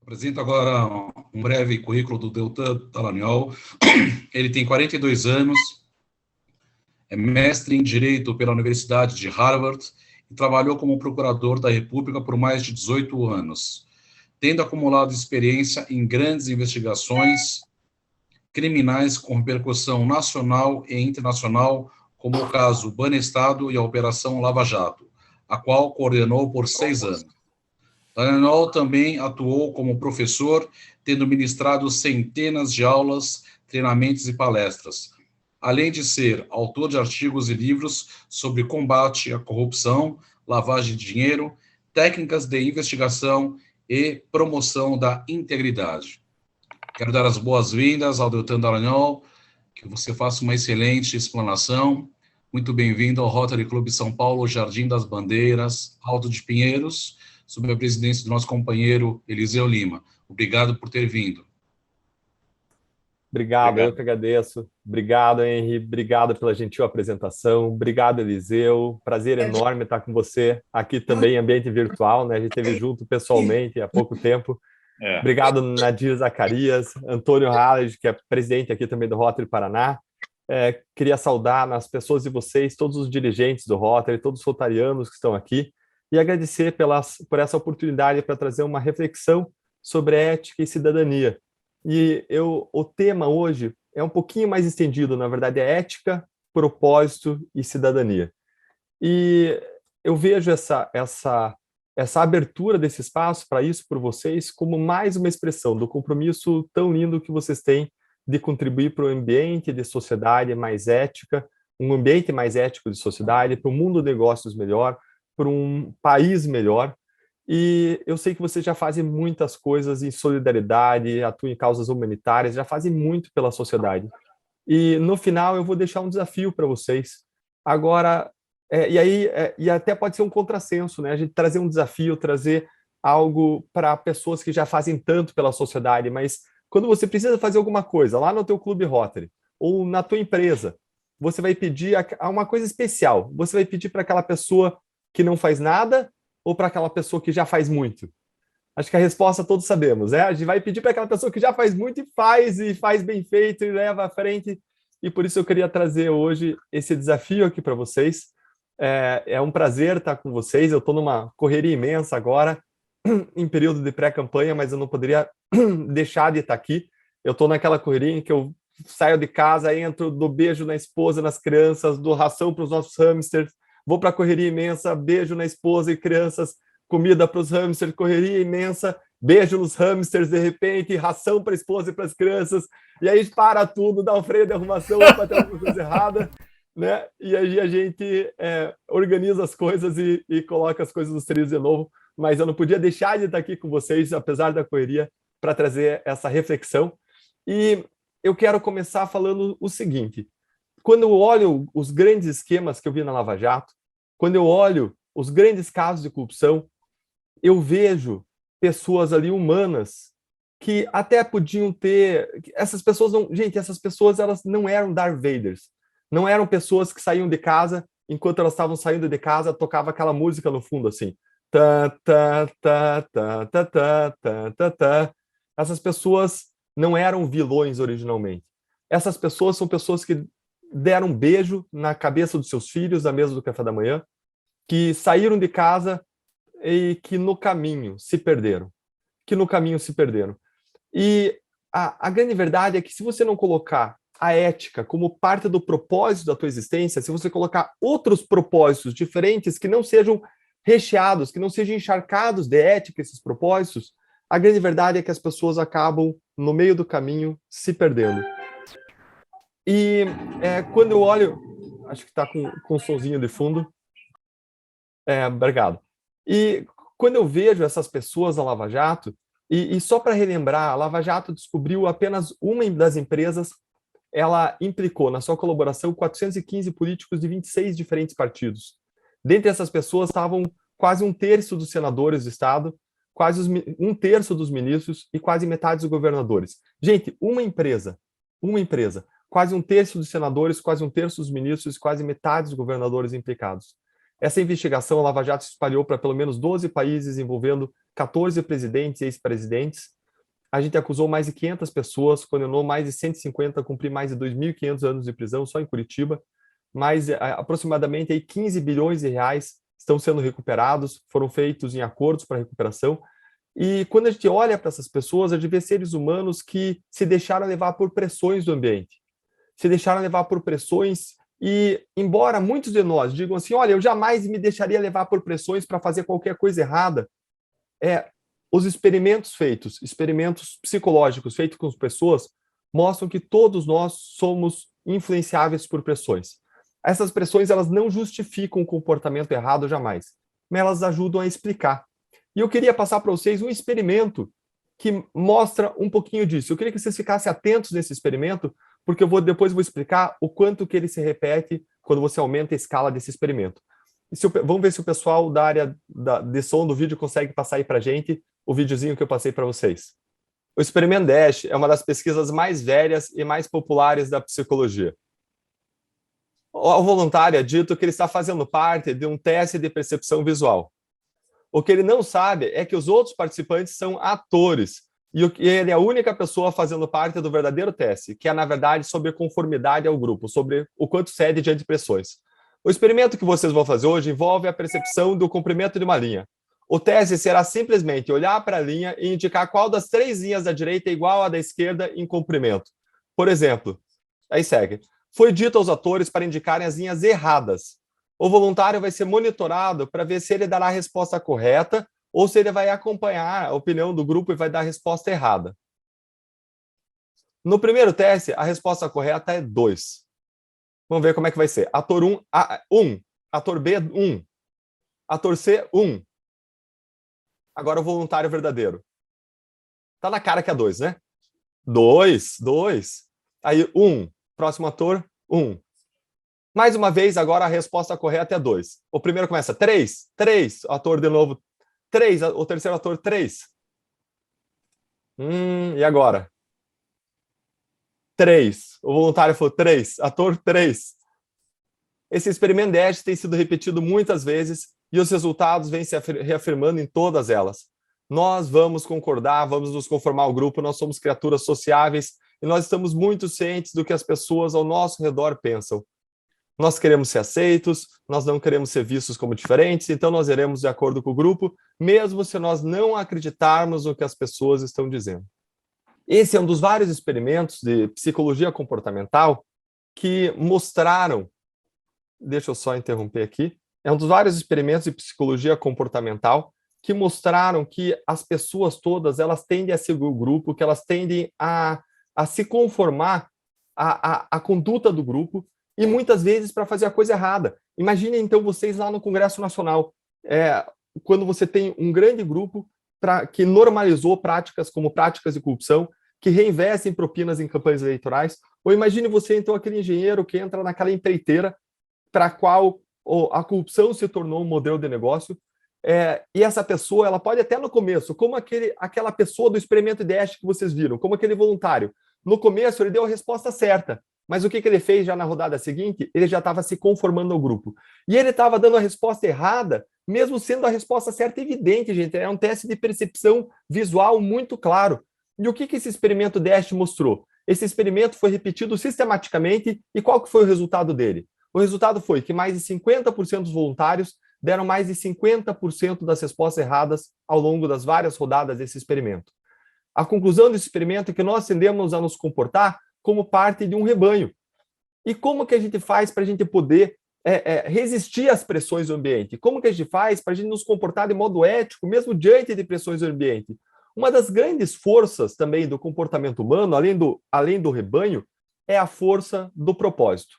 Apresento agora um breve currículo do Deltan Dallagnol. Ele tem 42 anos, é mestre em Direito pela Universidade de Harvard e trabalhou como procurador da República por mais de 18 anos, tendo acumulado experiência em grandes investigações criminais com repercussão nacional e internacional, como o caso Banestado e a Operação Lava Jato, a qual coordenou por 6 anos. Dallagnol também atuou como professor, tendo ministrado centenas de aulas, treinamentos e palestras, além de ser autor de artigos e livros sobre combate à corrupção, lavagem de dinheiro, técnicas de investigação e promoção da integridade. Quero dar as boas-vindas ao Deltan Dallagnol, que você faça uma excelente explanação. Muito bem-vindo ao Rotary Club São Paulo, Jardim das Bandeiras, Alto de Pinheiros, sob a presidência do nosso companheiro Eliseu Lima. Obrigado por ter vindo. Obrigado, eu que agradeço. Obrigado, Henry. Obrigado pela gentil apresentação. Obrigado, Eliseu. Prazer enorme estar com você aqui também em ambiente virtual, né? A gente esteve junto pessoalmente há pouco tempo. Obrigado, Nadir Zacarias, Antônio Halley, que é presidente aqui também do Rotary Paraná. Queria saudar as pessoas de vocês, todos os dirigentes do Rotary, todos os rotarianos que estão aqui, e agradecer por essa oportunidade para trazer uma reflexão sobre ética e cidadania. E o tema hoje é um pouquinho mais estendido, na verdade, é ética, propósito e cidadania. E eu vejo essa abertura desse espaço para isso por vocês como mais uma expressão do compromisso tão lindo que vocês têm de contribuir para um ambiente de sociedade mais ética, um ambiente mais ético de sociedade, para um mundo de negócios melhor, para um país melhor. E eu sei que vocês já fazem muitas coisas em solidariedade, atuam em causas humanitárias, já fazem muito pela sociedade. E no final eu vou deixar um desafio para vocês. Agora, e até pode ser um contrassenso, né? A gente trazer um desafio, trazer algo para pessoas que já fazem tanto pela sociedade, mas quando você precisa fazer alguma coisa lá no teu clube Rotary ou na tua empresa, você vai pedir uma coisa especial. Você vai pedir para aquela pessoa que não faz nada ou para aquela pessoa que já faz muito? Acho que a resposta todos sabemos, né? A gente vai pedir para aquela pessoa que já faz muito e faz bem feito e leva à frente. E por isso eu queria trazer hoje esse desafio aqui para vocês. É um prazer estar com vocês. Eu estou numa correria imensa agora, em período de pré-campanha, mas eu não poderia deixar de estar aqui. Eu estou naquela correria em que eu saio de casa, entro, dou beijo na esposa, nas crianças, dou ração para os nossos hamsters, vou para a correria imensa, beijo na esposa e crianças, comida para os hamsters, correria imensa, beijo nos hamsters, de repente, ração para a esposa e para as crianças, e aí para tudo, dá um freio de arrumação para ter alguma coisa errada, né? E aí a gente organiza as coisas e coloca as coisas nos trilhos de novo, mas eu não podia deixar de estar aqui com vocês, apesar da correria, para trazer essa reflexão. E eu quero começar falando o seguinte: quando eu olho os grandes esquemas que eu vi na Lava Jato, quando eu olho os grandes casos de corrupção, eu vejo pessoas ali humanas que até podiam ter... Essas pessoas não... Gente, essas pessoas elas não eram Darth Vaders. Não eram pessoas que saíam de casa, enquanto elas estavam saindo de casa, tocava aquela música no fundo, assim. Tá, tá, tá, tá, tá, tá, tá, tá, tá. Essas pessoas não eram vilões originalmente. Essas pessoas são pessoas que deram um beijo na cabeça dos seus filhos, na mesa do café da manhã, que saíram de casa e que no caminho se perderam. E a grande verdade é que se você não colocar a ética como parte do propósito da tua existência, se você colocar outros propósitos diferentes que não sejam recheados, que não sejam encharcados de ética esses propósitos, a grande verdade é que as pessoas acabam, no meio do caminho, se perdendo. E quando eu olho... Acho que está com um sonzinho de fundo. Obrigado. E quando eu vejo essas pessoas na Lava Jato, e só para relembrar, a Lava Jato descobriu apenas uma das empresas, ela implicou na sua colaboração 415 políticos de 26 diferentes partidos. Dentre essas pessoas estavam quase um terço dos senadores do Estado, quase um terço dos ministros e quase metade dos governadores. Gente, uma empresa, quase um terço dos senadores, quase um terço dos ministros, quase metade dos governadores implicados. Essa investigação, a Lava Jato se espalhou para pelo menos 12 países, envolvendo 14 presidentes e ex-presidentes. A gente acusou mais de 500 pessoas, condenou mais de 150 a cumprir mais de 2.500 anos de prisão só em Curitiba. Mais aproximadamente aí 15 bilhões de reais estão sendo recuperados, foram feitos em acordos para recuperação. E quando a gente olha para essas pessoas, a gente vê seres humanos que se deixaram levar por pressões do ambiente, se deixaram levar por pressões e, embora muitos de nós digam assim, olha, eu jamais me deixaria levar por pressões para fazer qualquer coisa errada, os experimentos feitos, experimentos psicológicos feitos com as pessoas, mostram que todos nós somos influenciáveis por pressões. Essas pressões, elas não justificam o comportamento errado jamais, mas elas ajudam a explicar. E eu queria passar para vocês um experimento que mostra um pouquinho disso. Eu queria que vocês ficassem atentos nesse experimento, porque depois vou explicar o quanto que ele se repete quando você aumenta a escala desse experimento. Vamos ver se o pessoal da área de som do vídeo consegue passar aí para a gente o videozinho que eu passei para vocês. O experimento DASH é uma das pesquisas mais velhas e mais populares da psicologia. O voluntário é dito que ele está fazendo parte de um teste de percepção visual. O que ele não sabe é que os outros participantes são atores, e ele é a única pessoa fazendo parte do verdadeiro teste, que é, na verdade, sobre conformidade ao grupo, sobre o quanto cede diante de pressões. O experimento que vocês vão fazer hoje envolve a percepção do comprimento de uma linha. O teste será simplesmente olhar para a linha e indicar qual das 3 linhas da direita é igual à da esquerda em comprimento. Por exemplo, aí segue. Foi dito aos atores para indicarem as linhas erradas. O voluntário vai ser monitorado para ver se ele dará a resposta correta ou se ele vai acompanhar a opinião do grupo e vai dar a resposta errada. No primeiro teste, a resposta correta é 2. Vamos ver como é que vai ser. Ator 1, ator B, 1. Ator C, 1. Agora o voluntário verdadeiro. Tá na cara que é 2, né? 2. Aí 1. Próximo ator, 1. Mais uma vez, agora a resposta correta é 2. O primeiro começa 3. Ator de novo 3. O terceiro ator 3. E agora? 3. O voluntário falou 3. Ator 3. Esse experimento DASH tem sido repetido muitas vezes e os resultados vêm se reafirmando em todas elas. Nós vamos concordar, vamos nos conformar ao grupo, nós somos criaturas sociáveis e nós estamos muito cientes do que as pessoas ao nosso redor pensam. Nós queremos ser aceitos, nós não queremos ser vistos como diferentes, então nós iremos de acordo com o grupo, mesmo se nós não acreditarmos no que as pessoas estão dizendo. Esse é um dos vários experimentos de psicologia comportamental que mostraram, deixa eu só interromper aqui, é um dos vários experimentos de psicologia comportamental que mostraram que as pessoas todas, elas tendem a seguir o grupo, que elas tendem a se conformar à conduta do grupo, e muitas vezes para fazer a coisa errada. Imaginem, então, vocês lá no Congresso Nacional, quando você tem um grande grupo que normalizou práticas como práticas de corrupção, que reinvestem propinas em campanhas eleitorais, ou imagine você, então, aquele engenheiro que entra naquela empreiteira para a qual a corrupção se tornou um modelo de negócio, e essa pessoa, ela pode até no começo, como aquela pessoa do experimento DASH que vocês viram, como aquele voluntário, no começo ele deu a resposta certa, mas o que ele fez já na rodada seguinte? Ele já estava se conformando ao grupo. E ele estava dando a resposta errada, mesmo sendo a resposta certa evidente, gente. É um teste de percepção visual muito claro. E o que esse experimento DASH mostrou? Esse experimento foi repetido sistematicamente, e qual que foi o resultado dele? O resultado foi que mais de 50% dos voluntários deram mais de 50% das respostas erradas ao longo das várias rodadas desse experimento. A conclusão desse experimento é que nós tendemos a nos comportar como parte de um rebanho. E como que a gente faz para a gente poder resistir às pressões do ambiente? Como que a gente faz para a gente nos comportar de modo ético, mesmo diante de pressões do ambiente? Uma das grandes forças também do comportamento humano, além do rebanho, é a força do propósito.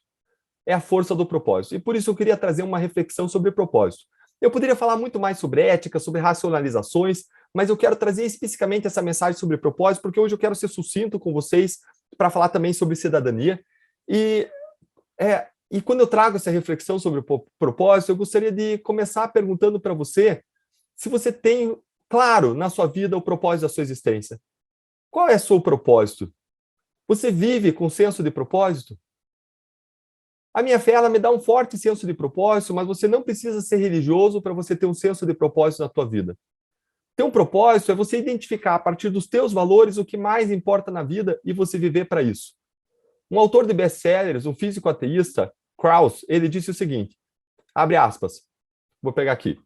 É a força do propósito. E por isso eu queria trazer uma reflexão sobre propósito. Eu poderia falar muito mais sobre ética, sobre racionalizações, mas eu quero trazer especificamente essa mensagem sobre propósito, porque hoje eu quero ser sucinto com vocês para falar também sobre cidadania. E quando eu trago essa reflexão sobre o propósito, eu gostaria de começar perguntando para você se você tem claro na sua vida o propósito da sua existência. Qual é o seu propósito? Você vive com senso de propósito? A minha fé, ela me dá um forte senso de propósito, mas você não precisa ser religioso para você ter um senso de propósito na tua vida. Ter um propósito é você identificar a partir dos teus valores o que mais importa na vida e você viver para isso. Um autor de best-sellers, um físico ateísta, Krauss, ele disse o seguinte, abre aspas, vou pegar aqui.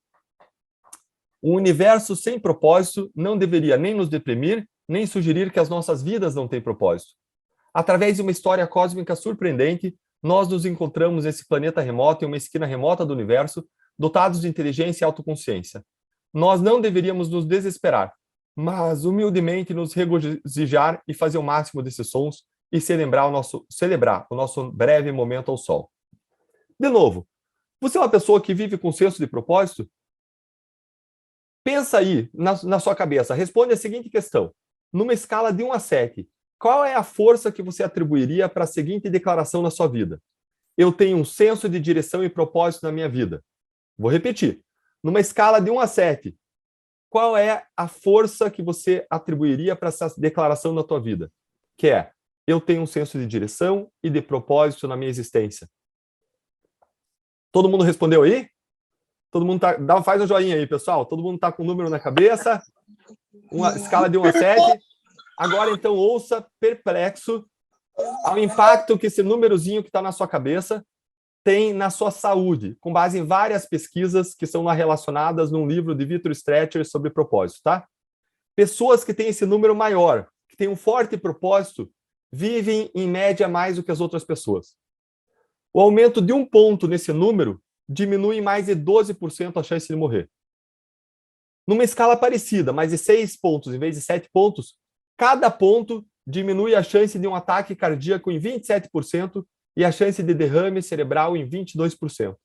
Um universo sem propósito não deveria nem nos deprimir, nem sugerir que as nossas vidas não têm propósito. Através de uma história cósmica surpreendente, nós nos encontramos nesse planeta remoto, em uma esquina remota do universo, dotados de inteligência e autoconsciência. Nós não deveríamos nos desesperar, mas humildemente nos regozijar e fazer o máximo desses sons e celebrar o nosso breve momento ao sol. De novo, você é uma pessoa que vive com senso de propósito? Pensa aí na sua cabeça, responde a seguinte questão. Numa escala de 1 a 7, qual é a força que você atribuiria para a seguinte declaração na sua vida? Eu tenho um senso de direção e propósito na minha vida. Vou repetir. Numa escala de 1 a 7, qual é a força que você atribuiria para essa declaração na tua vida? Que é, eu tenho um senso de direção e de propósito na minha existência. Todo mundo respondeu aí? Todo mundo faz um joinha aí, pessoal. Todo mundo está com o número na cabeça. Uma escala de 1 a 7. Agora, então, ouça, perplexo, ao impacto que esse númerozinho que está na sua cabeça tem na sua saúde, com base em várias pesquisas que são lá relacionadas num livro de Victor Stretcher sobre propósito, tá? Pessoas que têm esse número maior, que têm um forte propósito, vivem, em média, mais do que as outras pessoas. O aumento de 1 ponto nesse número diminui em mais de 12% a chance de morrer. Numa escala parecida, mais de 6 pontos em vez de 7 pontos, cada ponto diminui a chance de um ataque cardíaco em 27% e a chance de derrame cerebral em 22%.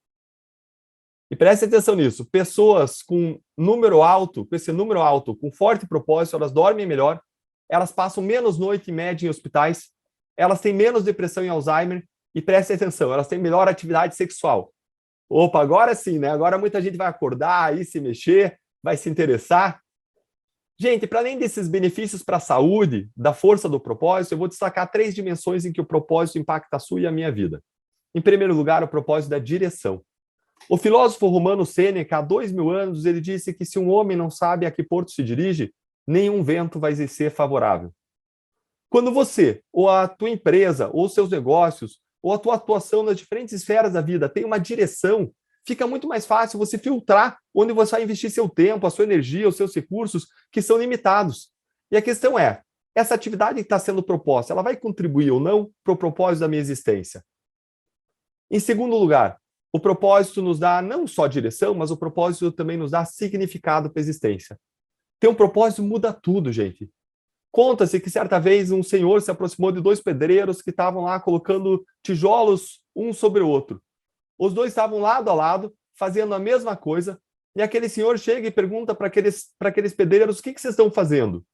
E preste atenção nisso, pessoas com número alto, com esse número alto, com forte propósito, elas dormem melhor, elas passam menos noite em média em hospitais, elas têm menos depressão e Alzheimer, e preste atenção, elas têm melhor atividade sexual. Opa, agora sim, né? Agora muita gente vai acordar, aí se mexer, vai se interessar. Gente, para além desses benefícios para a saúde, da força do propósito, eu vou destacar 3 dimensões em que o propósito impacta a sua e a minha vida. Em primeiro lugar, o propósito da direção. O filósofo romano Sêneca, há 2000 anos, ele disse que se um homem não sabe a que porto se dirige, nenhum vento vai lhe ser favorável. Quando você, ou a tua empresa, ou seus negócios, ou a tua atuação nas diferentes esferas da vida tem uma direção, fica muito mais fácil você filtrar onde você vai investir seu tempo, a sua energia, os seus recursos, que são limitados. E a questão é, essa atividade que está sendo proposta, ela vai contribuir ou não para o propósito da minha existência? Em segundo lugar, o propósito nos dá não só direção, mas o propósito também nos dá significado para a existência. Ter um propósito muda tudo, gente. Conta-se que certa vez um senhor se aproximou de 2 pedreiros que estavam lá colocando tijolos um sobre o outro. Os 2 estavam lado a lado, fazendo a mesma coisa, e aquele senhor chega e pergunta para aqueles pedreiros, o que vocês estão fazendo?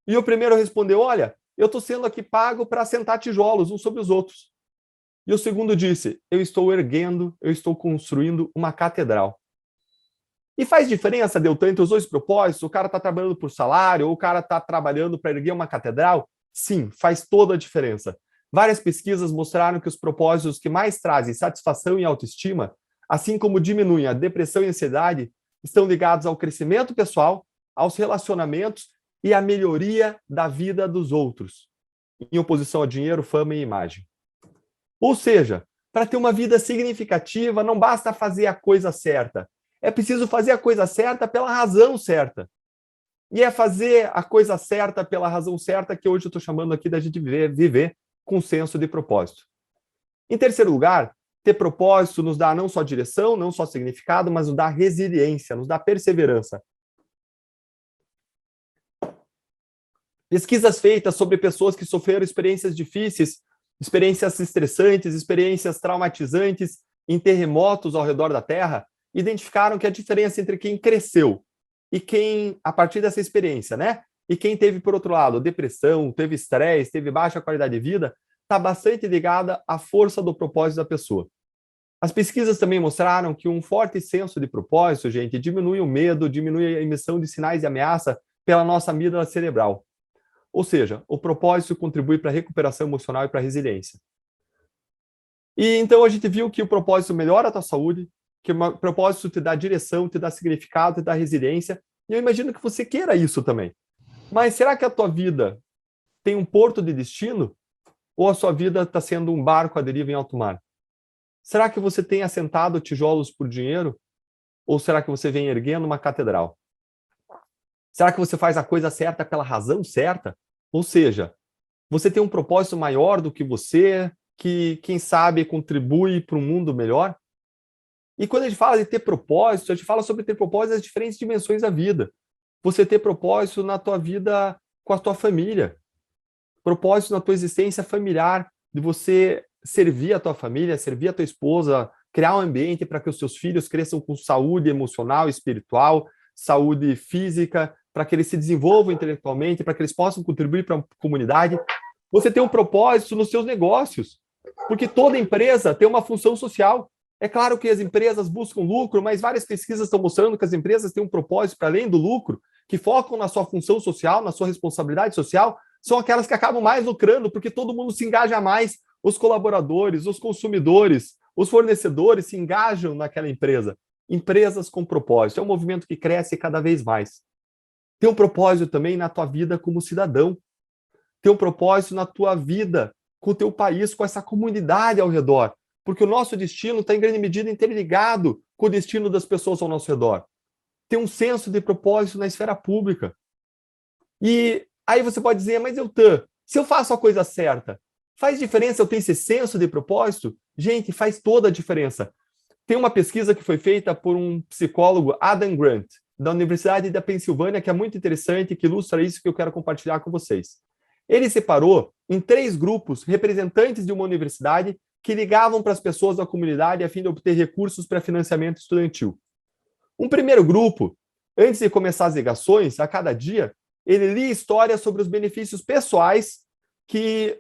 E o primeiro respondeu, olha, eu estou sendo aqui pago para assentar tijolos uns sobre os outros. E o segundo disse, eu estou construindo uma catedral. E faz diferença, Deltan, entre os 2 propósitos? O cara está trabalhando por salário ou o cara está trabalhando para erguer uma catedral? Sim, faz toda a diferença. Várias pesquisas mostraram que os propósitos que mais trazem satisfação e autoestima, assim como diminuem a depressão e ansiedade, estão ligados ao crescimento pessoal, aos relacionamentos e à melhoria da vida dos outros, em oposição a dinheiro, fama e imagem. Ou seja, para ter uma vida significativa, não basta fazer a coisa certa. É preciso fazer a coisa certa pela razão certa. E é fazer a coisa certa pela razão certa que hoje eu estou chamando aqui da gente viver com senso de propósito. Em terceiro lugar, ter propósito nos dá não só direção, não só significado, mas nos dá resiliência, nos dá perseverança. Pesquisas feitas sobre pessoas que sofreram experiências difíceis, experiências estressantes, experiências traumatizantes em terremotos ao redor da Terra, identificaram que a diferença entre quem cresceu e quem, a partir dessa experiência, né? E quem teve, por outro lado, depressão, teve estresse, teve baixa qualidade de vida, está bastante ligada à força do propósito da pessoa. As pesquisas também mostraram que um forte senso de propósito, gente, diminui o medo, diminui a emissão de sinais de ameaça pela nossa amígdala cerebral. Ou seja, o propósito contribui para a recuperação emocional e para a resiliência. E então a gente viu que o propósito melhora a tua saúde, que o propósito te dá direção, te dá significado, te dá resiliência. E eu imagino que você queira isso também. Mas será que a tua vida tem um porto de destino? Ou a sua vida está sendo um barco à deriva em alto mar? Será que você tem assentado tijolos por dinheiro? Ou será que você vem erguendo uma catedral? Será que você faz a coisa certa pela razão certa? Ou seja, você tem um propósito maior do que você, que, quem sabe, contribui para um mundo melhor? E quando a gente fala de ter propósito, a gente fala sobre ter propósito nas diferentes dimensões da vida. Você ter propósito na tua vida com a tua família, propósito na tua existência familiar, de você servir a tua família, servir a tua esposa, criar um ambiente para que os seus filhos cresçam com saúde emocional, espiritual, saúde física, para que eles se desenvolvam intelectualmente, para que eles possam contribuir para a comunidade. Você tem um propósito nos seus negócios, porque toda empresa tem uma função social. É claro que as empresas buscam lucro, mas várias pesquisas estão mostrando que as empresas têm um propósito para além do lucro, que focam na sua função social, na sua responsabilidade social, são aquelas que acabam mais lucrando, porque todo mundo se engaja mais, os colaboradores, os consumidores, os fornecedores se engajam naquela empresa. Empresas com propósito, é um movimento que cresce cada vez mais. Tem um propósito também na tua vida como cidadão. Tem um propósito na tua vida com o teu país, com essa comunidade ao redor. Porque o nosso destino está em grande medida interligado com o destino das pessoas ao nosso redor. Tem um senso de propósito na esfera pública. E aí você pode dizer, mas Eltan, se eu faço a coisa certa, faz diferença eu ter esse senso de propósito? Gente, faz toda a diferença. Tem uma pesquisa que foi feita por um psicólogo, Adam Grant, da Universidade da Pensilvânia, que é muito interessante, que ilustra isso que eu quero compartilhar com vocês. Ele separou em 3 grupos representantes de uma universidade que ligavam para as pessoas da comunidade a fim de obter recursos para financiamento estudantil. Um primeiro grupo, antes de começar as ligações, a cada dia, ele lia histórias sobre os benefícios pessoais que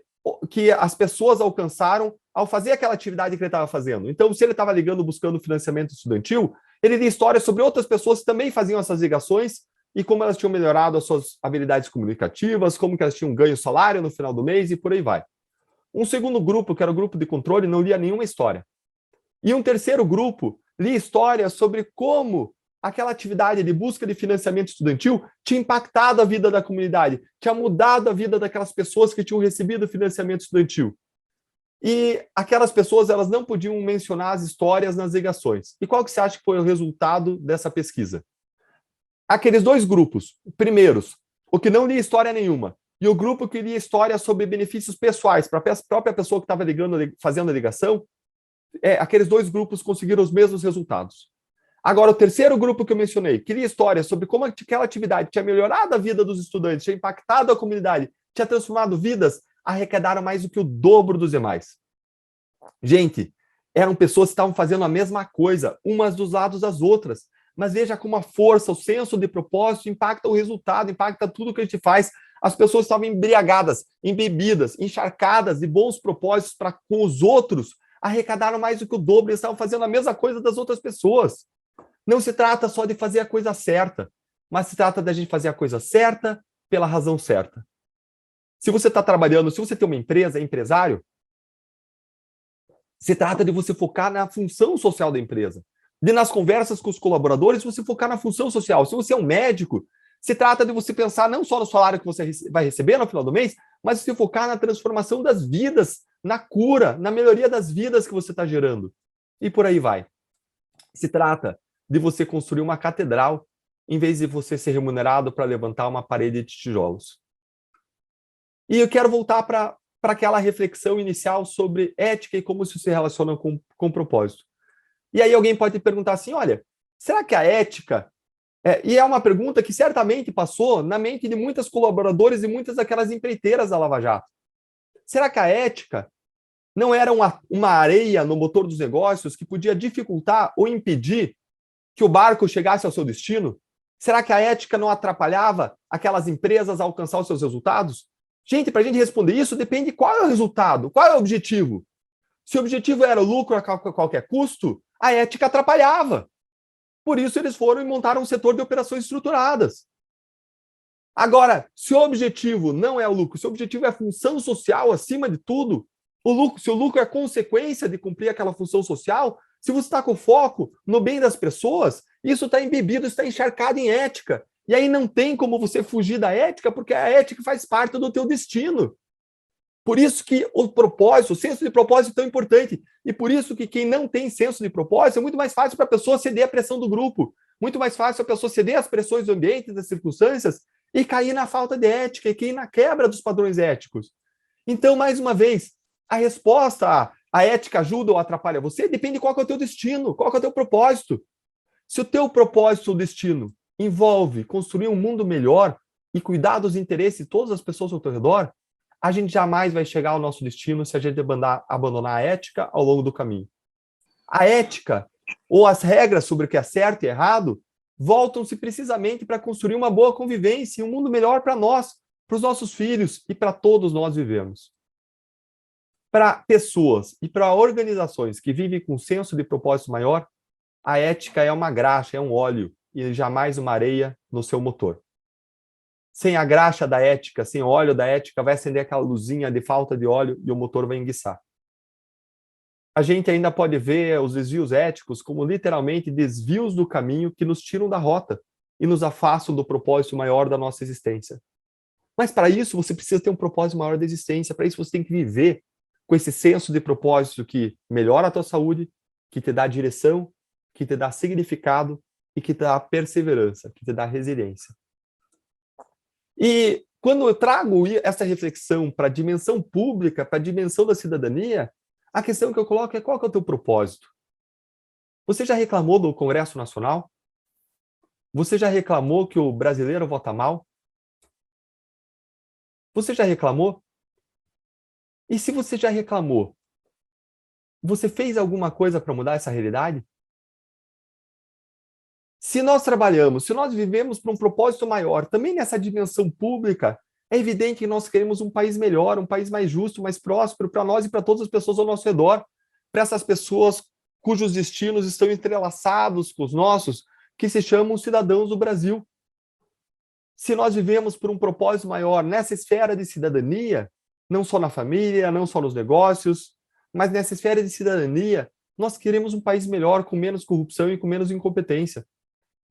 as pessoas alcançaram ao fazer aquela atividade que ele estava fazendo. Então, se ele estava ligando buscando financiamento estudantil, ele lia histórias sobre outras pessoas que também faziam essas ligações e como elas tinham melhorado as suas habilidades comunicativas, como que elas tinham ganho salário no final do mês e por aí vai. Um segundo grupo, que era o grupo de controle, não lia nenhuma história. E um terceiro grupo lia histórias sobre como aquela atividade de busca de financiamento estudantil tinha impactado a vida da comunidade, tinha mudado a vida daquelas pessoas que tinham recebido financiamento estudantil. E aquelas pessoas, elas não podiam mencionar as histórias nas ligações. E qual que você acha que foi o resultado dessa pesquisa? Aqueles 2 grupos, primeiros, o que não lia história nenhuma, e o grupo que lia história sobre benefícios pessoais para a própria pessoa que estava fazendo a ligação, aqueles 2 grupos conseguiram os mesmos resultados. Agora, o terceiro grupo que eu mencionei, que lia história sobre como aquela atividade tinha melhorado a vida dos estudantes, tinha impactado a comunidade, tinha transformado vidas, arrecadaram mais do que o dobro dos demais. Gente, eram pessoas que estavam fazendo a mesma coisa, umas dos lados das outras. Mas veja como a força, o senso de propósito impacta o resultado, impacta tudo que a gente faz. As pessoas estavam embriagadas, embebidas, encharcadas de bons propósitos para com os outros, arrecadaram mais do que o dobro, eles estavam fazendo a mesma coisa das outras pessoas. Não se trata só de fazer a coisa certa, mas se trata da gente fazer a coisa certa pela razão certa. Se você está trabalhando, se você tem uma empresa, é empresário, se trata de você focar na função social da empresa. De nas conversas com os colaboradores, você focar na função social. Se você é um médico, se trata de você pensar não só no salário que você vai receber no final do mês, mas você focar na transformação das vidas, na cura, na melhoria das vidas que você está gerando. E por aí vai. Se trata de você construir uma catedral, em vez de você ser remunerado para levantar uma parede de tijolos. E eu quero voltar para aquela reflexão inicial sobre ética e como isso se relaciona com propósito. E aí alguém pode perguntar assim, olha, será que a ética... E é uma pergunta que certamente passou na mente de muitos colaboradores e muitas daquelas empreiteiras da Lava Jato. Será que a ética não era uma areia no motor dos negócios que podia dificultar ou impedir que o barco chegasse ao seu destino? Será que a ética não atrapalhava aquelas empresas a alcançar os seus resultados? Gente, para a gente responder isso, depende qual é o resultado, qual é o objetivo. Se o objetivo era o lucro a qualquer custo, a ética atrapalhava. Por isso, eles foram e montaram um setor de operações estruturadas. Agora, se o objetivo não é o lucro, se o objetivo é a função social acima de tudo, Se o lucro é consequência de cumprir aquela função social, se você está com foco no bem das pessoas, isso está embebido, está encharcado em ética. E aí não tem como você fugir da ética, porque a ética faz parte do teu destino. Por isso que o propósito, o senso de propósito é tão importante. E por isso que quem não tem senso de propósito, é muito mais fácil para a pessoa ceder à pressão do grupo. Muito mais fácil a pessoa ceder às pressões do ambiente, das circunstâncias, e cair na falta de ética, e cair na quebra dos padrões éticos. Então, mais uma vez, a resposta a ética ajuda ou atrapalha você depende de qual é o teu destino, qual é o teu propósito. Se o teu propósito ou destino envolve construir um mundo melhor e cuidar dos interesses de todas as pessoas ao teu redor, a gente jamais vai chegar ao nosso destino se a gente abandonar a ética ao longo do caminho. A ética, ou as regras sobre o que é certo e errado, voltam-se precisamente para construir uma boa convivência e um mundo melhor para nós, para os nossos filhos e para todos nós vivemos. Para pessoas e para organizações que vivem com um senso de propósito maior, a ética é uma graxa, é um óleo, e jamais uma areia no seu motor. Sem a graxa da ética, sem o óleo da ética, vai acender aquela luzinha de falta de óleo e o motor vai enguiçar. A gente ainda pode ver os desvios éticos como literalmente desvios do caminho que nos tiram da rota e nos afastam do propósito maior da nossa existência. Mas para isso você precisa ter um propósito maior da existência, para isso você tem que viver com esse senso de propósito que melhora a tua saúde, que te dá direção, que te dá significado e que te dá perseverança, que te dá resiliência. E quando eu trago essa reflexão para a dimensão pública, para a dimensão da cidadania, a questão que eu coloco é qual que é o teu propósito? Você já reclamou do Congresso Nacional? Você já reclamou que o brasileiro vota mal? Você já reclamou? E se você já reclamou, você fez alguma coisa para mudar essa realidade? Se nós trabalhamos, se nós vivemos para um propósito maior, também nessa dimensão pública, é evidente que nós queremos um país melhor, um país mais justo, mais próspero para nós e para todas as pessoas ao nosso redor, para essas pessoas cujos destinos estão entrelaçados com os nossos, que se chamam cidadãos do Brasil. Se nós vivemos por um propósito maior nessa esfera de cidadania, não só na família, não só nos negócios, mas nessa esfera de cidadania, nós queremos um país melhor, com menos corrupção e com menos incompetência.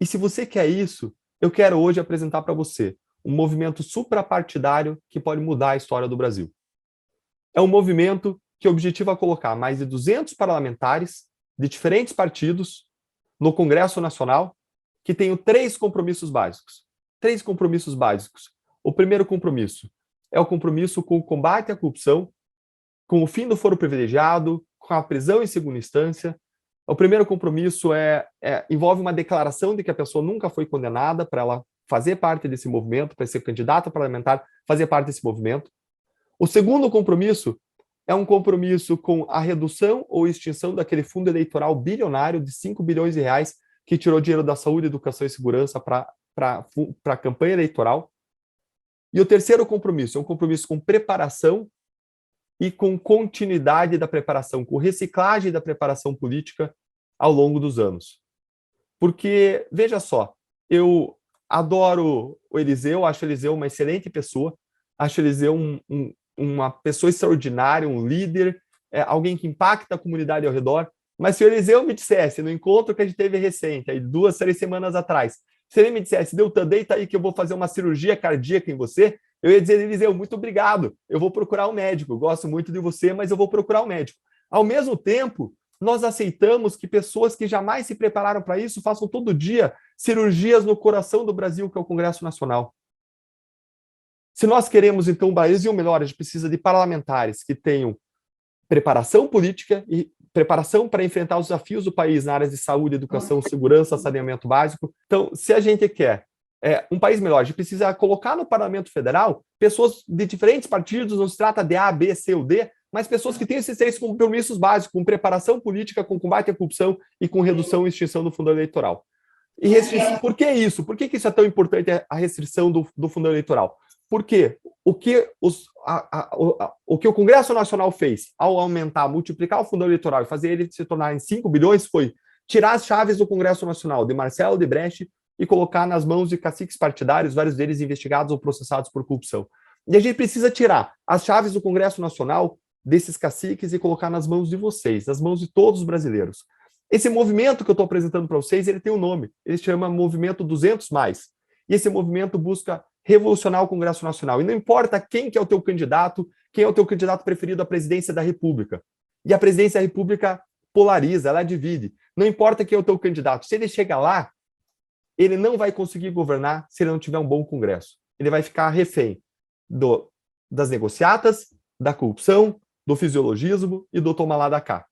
E se você quer isso, eu quero hoje apresentar para você um movimento suprapartidário que pode mudar a história do Brasil. É um movimento que objetiva colocar mais de 200 parlamentares de diferentes partidos no Congresso Nacional, que tenham 3 compromissos básicos. 3 compromissos básicos. O primeiro compromisso é o compromisso com o combate à corrupção, com o fim do foro privilegiado, com a prisão em segunda instância. O primeiro compromisso envolve uma declaração de que a pessoa nunca foi condenada para ela fazer parte desse movimento, para ser candidata parlamentar, fazer parte desse movimento. O segundo compromisso é um compromisso com a redução ou extinção daquele fundo eleitoral bilionário de 5 bilhões de reais que tirou dinheiro da saúde, educação e segurança para a campanha eleitoral. E o terceiro compromisso é um compromisso com preparação e com continuidade da preparação, com reciclagem da preparação política ao longo dos anos. Porque, veja só, eu adoro o Eliseu, acho o Eliseu uma excelente pessoa, acho o Eliseu uma pessoa extraordinária, um líder, alguém que impacta a comunidade ao redor, mas se o Eliseu me dissesse, no encontro que a gente teve recente, aí 2, 3 semanas atrás, se ele me dissesse, Deltan, deita aí que eu vou fazer uma cirurgia cardíaca em você, eu ia dizer, Eliseu, muito obrigado, eu vou procurar um médico, gosto muito de você, mas eu vou procurar um médico. Ao mesmo tempo, nós aceitamos que pessoas que jamais se prepararam para isso façam todo dia cirurgias no coração do Brasil, que é o Congresso Nacional. Se nós queremos, então, um Brasil melhor, a gente precisa de parlamentares que tenham preparação política e preparação para enfrentar os desafios do país na área de saúde, educação, segurança, saneamento básico. Então, se a gente quer um país melhor, a gente precisa colocar no Parlamento Federal pessoas de diferentes partidos, não se trata de A, B, C ou D, mas pessoas que têm esses 3 compromissos básicos, com preparação política, com combate à corrupção e com redução e extinção do fundo eleitoral. E por que isso? Por que isso é tão importante, a restrição do fundo eleitoral? Porque o que o Congresso Nacional fez ao aumentar, multiplicar o fundo eleitoral e fazer ele se tornar em 5 bilhões foi tirar as chaves do Congresso Nacional, de Marcelo Odebrecht, e colocar nas mãos de caciques partidários, vários deles investigados ou processados por corrupção. E a gente precisa tirar as chaves do Congresso Nacional desses caciques e colocar nas mãos de vocês, nas mãos de todos os brasileiros. Esse movimento que eu estou apresentando para vocês, ele tem um nome, ele se chama Movimento 200 Mais. E esse movimento busca revolucionar o Congresso Nacional. E não importa quem que é o teu candidato, quem é o teu candidato preferido à presidência da República. E a presidência da República polariza, ela divide. Não importa quem é o teu candidato. Se ele chega lá, ele não vai conseguir governar se ele não tiver um bom Congresso. Ele vai ficar refém das negociatas, da corrupção, do fisiologismo e do toma lá da cá.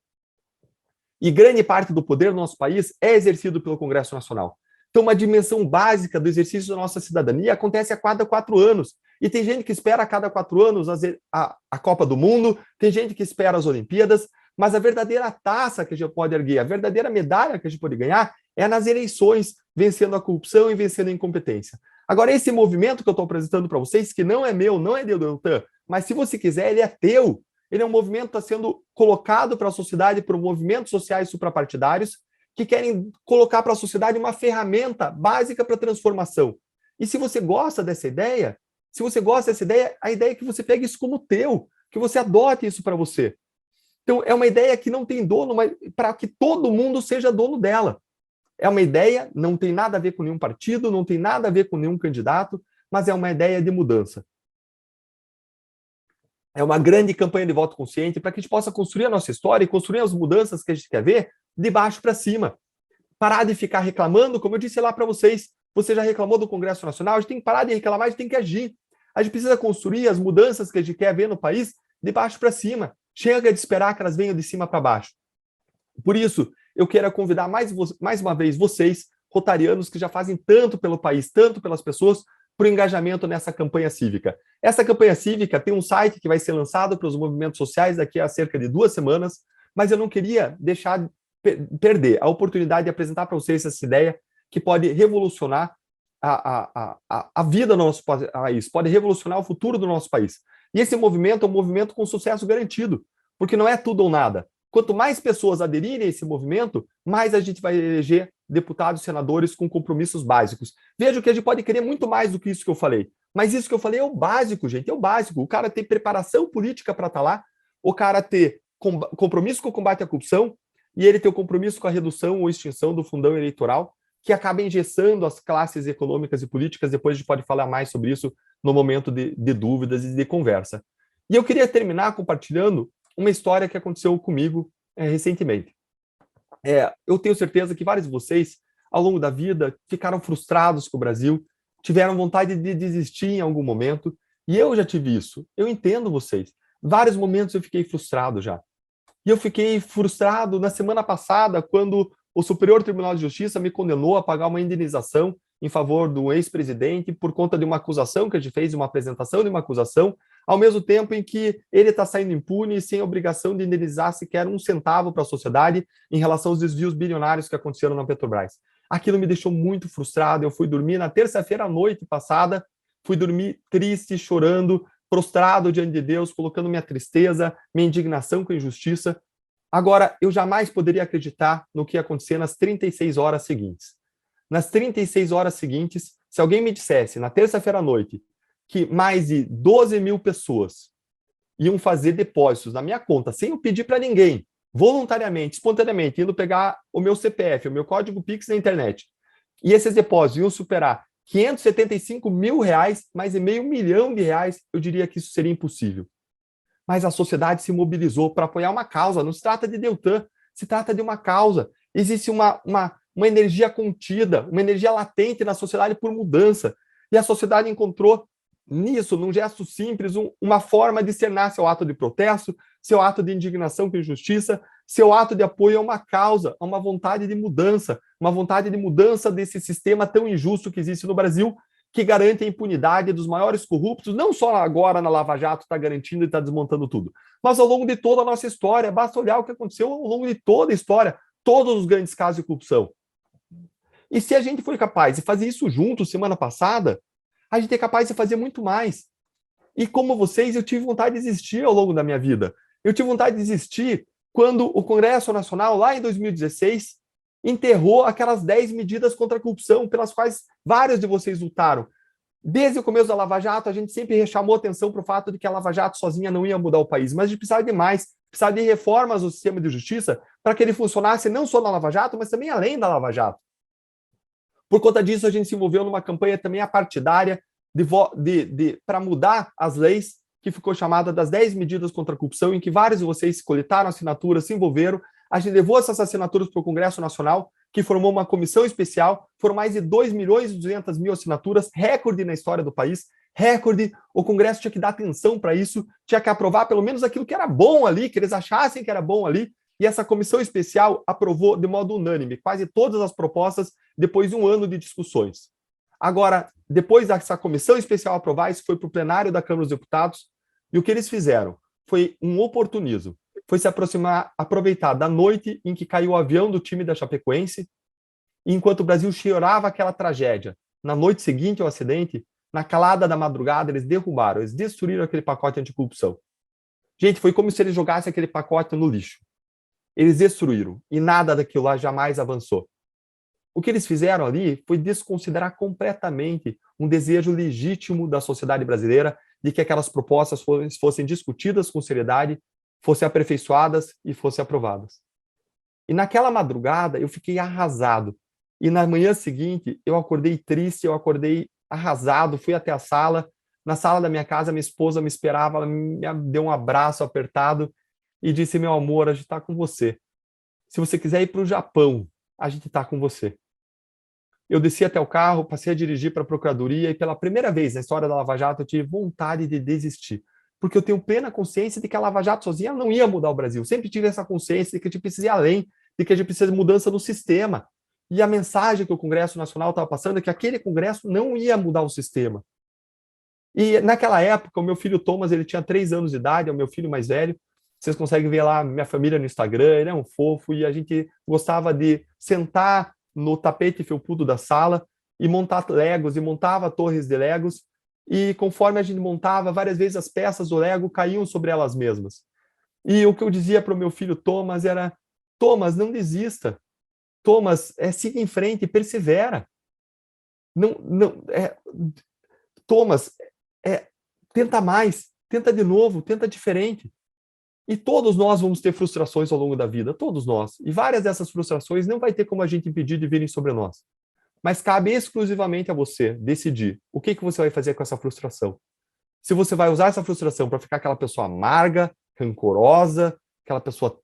E grande parte do poder do nosso país é exercido pelo Congresso Nacional. Então, uma dimensão básica do exercício da nossa cidadania acontece a cada 4 anos. E tem gente que espera a cada 4 anos a Copa do Mundo, tem gente que espera as Olimpíadas, mas a verdadeira taça que a gente pode erguer, a verdadeira medalha que a gente pode ganhar é nas eleições, vencendo a corrupção e vencendo a incompetência. Agora, esse movimento que eu estou apresentando para vocês, que não é meu, não é do Deltan, mas se você quiser, ele é teu. Ele é um movimento que está sendo colocado para a sociedade por movimentos sociais suprapartidários que querem colocar para a sociedade uma ferramenta básica para a transformação. E se você gosta dessa ideia, a ideia é que você pegue isso como teu, que você adote isso para você. Então, é uma ideia que não tem dono, mas para que todo mundo seja dono dela. É uma ideia, não tem nada a ver com nenhum partido, não tem nada a ver com nenhum candidato, mas é uma ideia de mudança. É uma grande campanha de voto consciente para que a gente possa construir a nossa história e construir as mudanças que a gente quer ver de baixo para cima. Parar de ficar reclamando, como eu disse lá para vocês, você já reclamou do Congresso Nacional, a gente tem que parar de reclamar, a gente tem que agir. A gente precisa construir as mudanças que a gente quer ver no país de baixo para cima. Chega de esperar que elas venham de cima para baixo. Por isso, eu quero convidar mais uma vez vocês, rotarianos, que já fazem tanto pelo país, tanto pelas pessoas, para o engajamento nessa campanha cívica. Essa campanha cívica tem um site que vai ser lançado para os movimentos sociais daqui a cerca de 2 semanas, mas eu não queria deixar perder a oportunidade de apresentar para vocês essa ideia que pode revolucionar a vida do nosso país, pode revolucionar o futuro do nosso país. E esse movimento é um movimento com sucesso garantido, porque não é tudo ou nada. Quanto mais pessoas aderirem a esse movimento, mais a gente vai eleger deputados e senadores com compromissos básicos. Veja que a gente pode querer muito mais do que isso que eu falei. Mas isso que eu falei é o básico, gente, é o básico. O cara ter preparação política para estar lá, o cara ter compromisso com o combate à corrupção e ele ter o compromisso com a redução ou extinção do fundão eleitoral, que acaba engessando as classes econômicas e políticas. Depois a gente pode falar mais sobre isso no momento de dúvidas e de conversa. E eu queria terminar compartilhando uma história que aconteceu comigo recentemente. Eu tenho certeza que vários de vocês, ao longo da vida, ficaram frustrados com o Brasil, tiveram vontade de desistir em algum momento, e eu já tive isso. Eu entendo vocês. Vários momentos eu fiquei frustrado já. E eu fiquei frustrado na semana passada, quando o Superior Tribunal de Justiça me condenou a pagar uma indenização em favor do ex-presidente por conta de uma acusação que a gente fez, uma apresentação de uma acusação, ao mesmo tempo em que ele está saindo impune e sem obrigação de indenizar sequer um centavo para a sociedade em relação aos desvios bilionários que aconteceram na Petrobras. Aquilo me deixou muito frustrado. Eu fui dormir na terça-feira à noite passada, fui dormir triste, chorando, prostrado diante de Deus, colocando minha tristeza, minha indignação com a injustiça. Agora, eu jamais poderia acreditar no que ia acontecer nas 36 horas seguintes. Nas 36 horas seguintes, se alguém me dissesse, na terça-feira à noite, que mais de 12 mil pessoas iam fazer depósitos na minha conta, sem eu pedir para ninguém, voluntariamente, espontaneamente, indo pegar o meu CPF, o meu código Pix na internet, e esses depósitos iam superar 575 mil reais, mais de R$500 milhão, eu diria que isso seria impossível. Mas a sociedade se mobilizou para apoiar uma causa. Não se trata de Deltan, se trata de uma causa. Existe uma energia contida, uma energia latente na sociedade por mudança. E a sociedade encontrou nisso, num gesto simples, uma forma de externar seu ato de protesto, seu ato de indignação com injustiça, seu ato de apoio a uma causa, a uma vontade de mudança desse sistema tão injusto que existe no Brasil, que garante a impunidade dos maiores corruptos, não só agora na Lava Jato está garantindo e está desmontando tudo, mas ao longo de toda a nossa história. Basta olhar o que aconteceu ao longo de toda a história, todos os grandes casos de corrupção. E se a gente foi capaz de fazer isso junto semana passada, a gente é capaz de fazer muito mais. E como vocês, eu tive vontade de desistir ao longo da minha vida. Eu tive vontade de desistir quando o Congresso Nacional, lá em 2016, enterrou aquelas 10 medidas contra a corrupção, pelas quais vários de vocês lutaram. Desde o começo da Lava Jato, a gente sempre chamou atenção para o fato de que a Lava Jato sozinha não ia mudar o país, mas a gente precisava de mais, precisava de reformas no sistema de justiça para que ele funcionasse não só na Lava Jato, mas também além da Lava Jato. Por conta disso, a gente se envolveu numa campanha também apartidária para mudar as leis, que ficou chamada das 10 medidas contra a corrupção, em que vários de vocês coletaram assinaturas, se envolveram. A gente levou essas assinaturas para o Congresso Nacional, que formou uma comissão especial, foram mais de 2.200.000 assinaturas, recorde na história do país, recorde. O Congresso tinha que dar atenção para isso, tinha que aprovar pelo menos aquilo que era bom ali, que eles achassem que era bom ali, e essa comissão especial aprovou de modo unânime quase todas as propostas depois de um ano de discussões. Agora, depois dessa comissão especial aprovar, isso foi para o plenário da Câmara dos Deputados, e o que eles fizeram foi um oportunismo. Foi se aproveitar da noite em que caiu o avião do time da Chapecoense, e enquanto o Brasil chorava aquela tragédia, na noite seguinte ao acidente, na calada da madrugada, eles derrubaram, eles destruíram aquele pacote anticorrupção. Gente, foi como se eles jogassem aquele pacote no lixo. Eles destruíram, e nada daquilo lá jamais avançou. O que eles fizeram ali foi desconsiderar completamente um desejo legítimo da sociedade brasileira de que aquelas propostas fossem discutidas com seriedade, fossem aperfeiçoadas e fossem aprovadas. E naquela madrugada eu fiquei arrasado. E na manhã seguinte eu acordei triste, eu acordei arrasado, fui até a sala. Na sala da minha casa, minha esposa me esperava, ela me deu um abraço apertado e disse: meu amor, a gente está com você. Se você quiser ir para o Japão, a gente está com você. Eu desci até o carro, passei a dirigir para a Procuradoria e pela primeira vez na história da Lava Jato eu tive vontade de desistir. Porque eu tenho plena consciência de que a Lava Jato sozinha não ia mudar o Brasil. Sempre tive essa consciência de que a gente precisa ir além, de que a gente precisa de mudança no sistema. E a mensagem que o Congresso Nacional estava passando é que aquele Congresso não ia mudar o sistema. E naquela época, o meu filho Thomas, ele tinha 3 anos de idade, é o meu filho mais velho. Vocês conseguem ver lá minha família no Instagram, ele é um fofo, e a gente gostava de sentar no tapete felpudo da sala e montar Legos, e montava torres de Legos, e conforme a gente montava, várias vezes as peças do Lego caíam sobre elas mesmas. E o que eu dizia para o meu filho Thomas era: Thomas, não desista. Thomas, siga em frente, persevera. Thomas, tenta mais, tenta de novo, tenta diferente. E todos nós vamos ter frustrações ao longo da vida, todos nós. E várias dessas frustrações não vai ter como a gente impedir de virem sobre nós. Mas cabe exclusivamente a você decidir o que você vai fazer com essa frustração. Se você vai usar essa frustração para ficar aquela pessoa amarga, rancorosa, aquela pessoa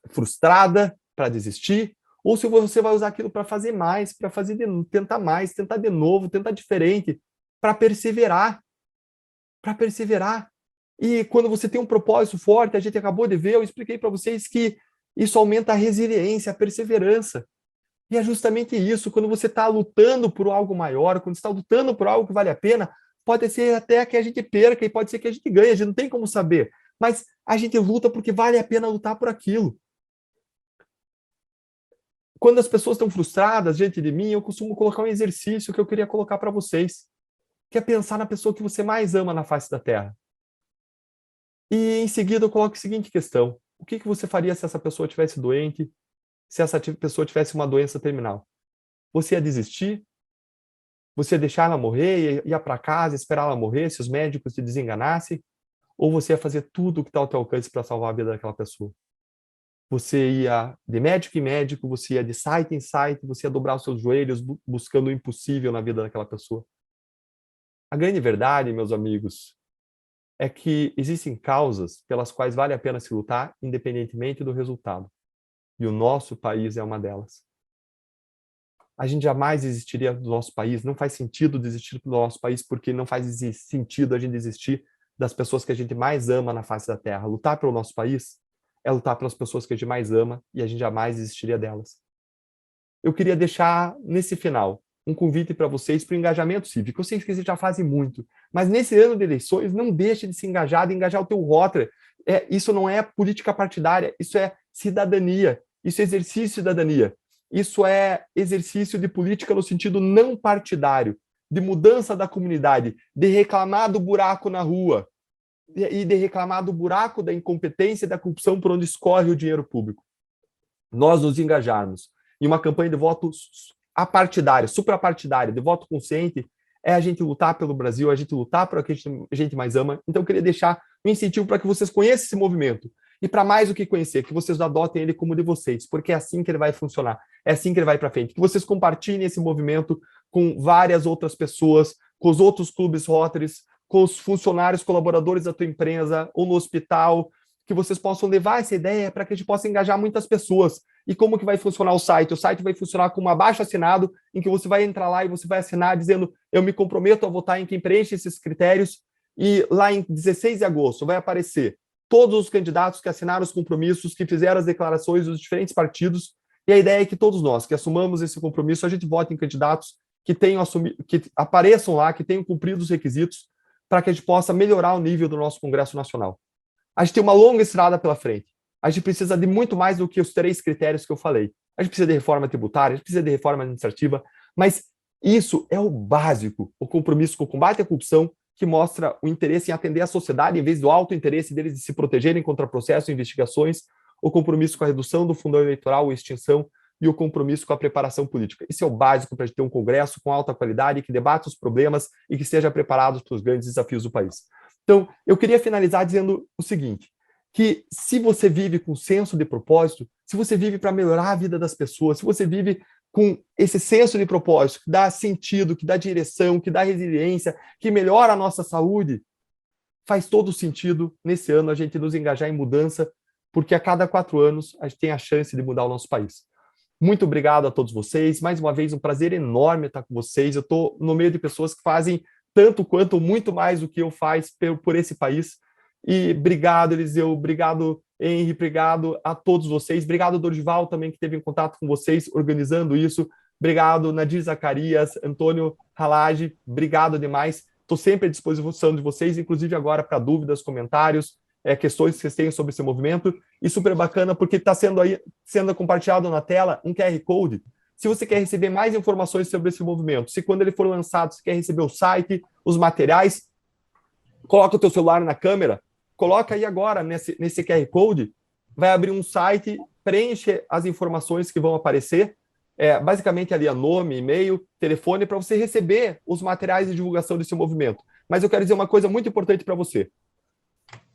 frustrada para desistir, ou se você vai usar aquilo para fazer mais, tentar mais, tentar de novo, tentar diferente, para perseverar. Para perseverar. E quando você tem um propósito forte, a gente acabou de ver, eu expliquei para vocês que isso aumenta a resiliência, a perseverança. E é justamente isso, quando você está lutando por algo maior, quando você está lutando por algo que vale a pena, pode ser até que a gente perca e pode ser que a gente ganhe, a gente não tem como saber. Mas a gente luta porque vale a pena lutar por aquilo. Quando as pessoas estão frustradas diante de mim, eu costumo colocar um exercício que eu queria colocar para vocês, que é pensar na pessoa que você mais ama na face da Terra. E em seguida eu coloco a seguinte questão: o que você faria se essa pessoa estivesse doente, se essa pessoa tivesse uma doença terminal? Você ia desistir? Você ia deixar ela morrer, ia para casa, esperar ela morrer, se os médicos te desenganassem? Ou você ia fazer tudo o que está ao teu alcance para salvar a vida daquela pessoa? Você ia de médico em médico, você ia de site em site, você ia dobrar os seus joelhos buscando o impossível na vida daquela pessoa. A grande verdade, meus amigos, é que existem causas pelas quais vale a pena se lutar, independentemente do resultado. E o nosso país é uma delas. A gente jamais desistiria do nosso país, não faz sentido desistir do nosso país, porque não faz sentido a gente desistir das pessoas que a gente mais ama na face da Terra. Lutar pelo nosso país é lutar pelas pessoas que a gente mais ama e a gente jamais desistiria delas. Eu queria deixar, nesse final, um convite para vocês para o engajamento cívico. Eu sei que vocês já fazem muito, mas nesse ano de eleições, não deixe de se engajar, de engajar o teu Rotary. Isso não é política partidária, isso é cidadania, isso é exercício de cidadania. Isso é exercício de política no sentido não partidário, de mudança da comunidade, de reclamar do buraco na rua e de reclamar do buraco da incompetência e da corrupção por onde escorre o dinheiro público. Nós nos engajarmos em uma campanha de voto apartidária, suprapartidária, de voto consciente, é a gente lutar pelo Brasil, a gente lutar por aquilo que a gente mais ama. Então, eu queria deixar um incentivo para que vocês conheçam esse movimento. E para mais do que conhecer, que vocês adotem ele como de vocês, porque é assim que ele vai funcionar, é assim que ele vai para frente. Que vocês compartilhem esse movimento com várias outras pessoas, com os outros clubes Rotaries, com os funcionários, colaboradores da tua empresa ou no hospital, que vocês possam levar essa ideia para que a gente possa engajar muitas pessoas. E como que vai funcionar o site? O site vai funcionar como um abaixo-assinado, em que você vai entrar lá e você vai assinar dizendo: eu me comprometo a votar em quem preenche esses critérios, e lá em 16 de agosto vai aparecer todos os candidatos que assinaram os compromissos, que fizeram as declarações dos diferentes partidos, e a ideia é que todos nós que assumamos esse compromisso, a gente vote em candidatos que tenham assumido, que apareçam lá, que tenham cumprido os requisitos, para que a gente possa melhorar o nível do nosso Congresso Nacional. A gente tem uma longa estrada pela frente. A gente precisa de muito mais do que os 3 critérios que eu falei. A gente precisa de reforma tributária, a gente precisa de reforma administrativa, mas isso é o básico, o compromisso com o combate à corrupção, que mostra o interesse em atender a sociedade, em vez do alto interesse deles de se protegerem contra processos e investigações, o compromisso com a redução do fundão eleitoral ou extinção e o compromisso com a preparação política. Isso é o básico para a gente ter um Congresso com alta qualidade, que debata os problemas e que esteja preparado para os grandes desafios do país. Então, eu queria finalizar dizendo o seguinte, que se você vive com senso de propósito, se você vive para melhorar a vida das pessoas, se você vive com esse senso de propósito, que dá sentido, que dá direção, que dá resiliência, que melhora a nossa saúde, faz todo sentido nesse ano a gente nos engajar em mudança, porque a cada 4 anos a gente tem a chance de mudar o nosso país. Muito obrigado a todos vocês, mais uma vez um prazer enorme estar com vocês, eu estou no meio de pessoas que fazem tanto quanto muito mais do que eu faço por esse país, e obrigado, Eliseu, obrigado, Henry, obrigado a todos vocês, obrigado, Dorival, também, que esteve em contato com vocês, organizando isso, obrigado, Nadir Zacarias, Antônio Halage, obrigado demais, estou sempre à disposição de vocês, inclusive agora para dúvidas, comentários, questões que vocês tenham sobre esse movimento, e super bacana, porque está sendo compartilhado na tela um QR Code. Se você quer receber mais informações sobre esse movimento, se quando ele for lançado, você quer receber o site, os materiais, coloca o teu celular na câmera, coloca aí agora nesse QR Code, vai abrir um site, preenche as informações que vão aparecer, basicamente ali nome, e-mail, telefone, para você receber os materiais de divulgação desse movimento. Mas eu quero dizer uma coisa muito importante para você.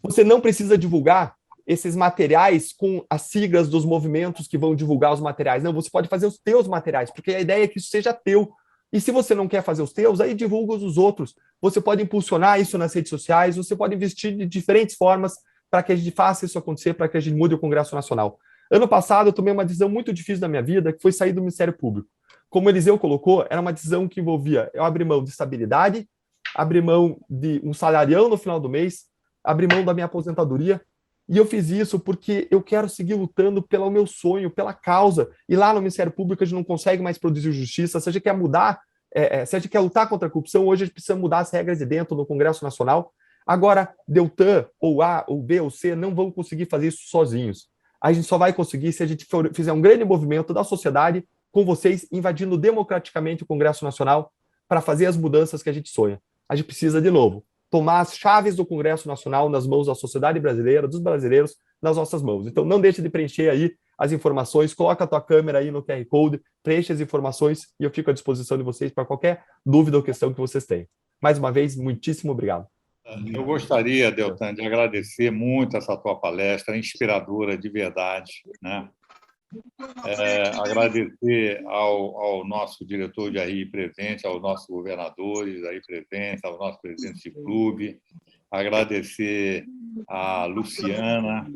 Você não precisa divulgar esses materiais com as siglas dos movimentos que vão divulgar os materiais. Não, você pode fazer os teus materiais, porque a ideia é que isso seja teu. E se você não quer fazer os teus, aí divulga os outros. Você pode impulsionar isso nas redes sociais, você pode investir de diferentes formas para que a gente faça isso acontecer, para que a gente mude o Congresso Nacional. Ano passado, eu tomei uma decisão muito difícil da minha vida, que foi sair do Ministério Público. Como o Eliseu colocou, era uma decisão que envolvia eu abrir mão de estabilidade, abrir mão de um salarião no final do mês, abrir mão da minha aposentadoria, e eu fiz isso porque eu quero seguir lutando pelo meu sonho, pela causa. E lá no Ministério Público a gente não consegue mais produzir justiça. Se a gente quer mudar, se a gente quer lutar contra a corrupção, hoje a gente precisa mudar as regras de dentro no Congresso Nacional. Agora, Deltan, ou A, ou B, ou C, não vão conseguir fazer isso sozinhos. A gente só vai conseguir se a gente fizer um grande movimento da sociedade com vocês, invadindo democraticamente o Congresso Nacional para fazer as mudanças que a gente sonha. A gente precisa, de novo, tomar as chaves do Congresso Nacional nas mãos da sociedade brasileira, dos brasileiros, nas nossas mãos. Então, não deixe de preencher aí as informações, coloca a tua câmera aí no QR Code, preenche as informações e eu fico à disposição de vocês para qualquer dúvida ou questão que vocês tenham. Mais uma vez, muitíssimo obrigado. Eu gostaria, Deltan, de agradecer muito essa tua palestra, inspiradora de verdade, né? Agradecer ao nosso diretor de RI presente, aos nossos governadores aí presentes, aos nossos presidentes de clube, agradecer a Luciana,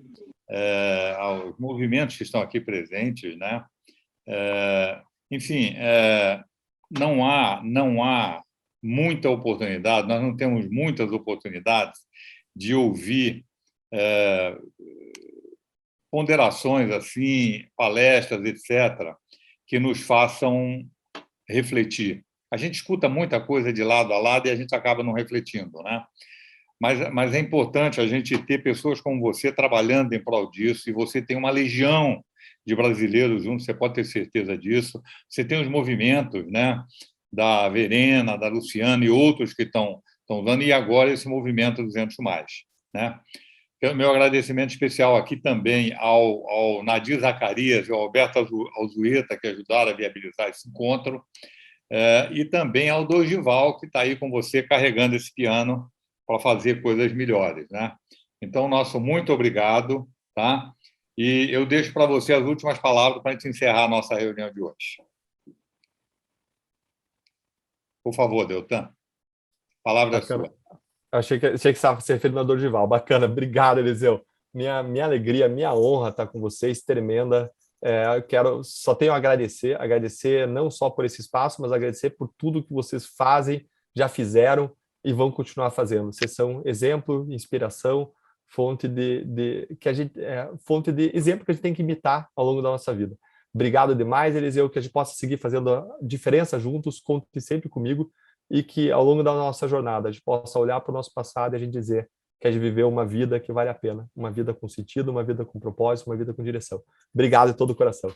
aos movimentos que estão aqui presentes, né? Enfim, não há muita oportunidade, nós não temos muitas oportunidades de ouvir ponderações assim, palestras, etc., que nos façam refletir. A gente escuta muita coisa de lado a lado e a gente acaba não refletindo, né? Mas é importante a gente ter pessoas como você trabalhando em prol disso, e você tem uma legião de brasileiros juntos, você pode ter certeza disso. Você tem os movimentos, né, da Verena, da Luciana e outros que estão dando, e agora esse movimento 200 mais, né? Meu agradecimento especial aqui também ao Nadir Zacarias e ao Alberto Alzueta, que ajudaram a viabilizar esse encontro. e também ao Dorival, que está aí com você carregando esse piano para fazer coisas melhores, né? Então, nosso muito obrigado, tá? E eu deixo para você as últimas palavras para a gente encerrar a nossa reunião de hoje. Por favor, Deltan, a palavra é sua. Achei que estava se referindo ao Dorival. Bacana, obrigado, Eliseu. Minha alegria, minha honra estar com vocês, tremenda. Só tenho a agradecer não só por esse espaço, mas agradecer por tudo que vocês fazem, já fizeram e vão continuar fazendo. Vocês são exemplo, inspiração, fonte de exemplo que a gente tem que imitar ao longo da nossa vida. Obrigado demais, Eliseu, que a gente possa seguir fazendo a diferença juntos, conte sempre comigo, e que ao longo da nossa jornada a gente possa olhar para o nosso passado e a gente dizer que a gente viveu uma vida que vale a pena, uma vida com sentido, uma vida com propósito, uma vida com direção. Obrigado de todo o coração.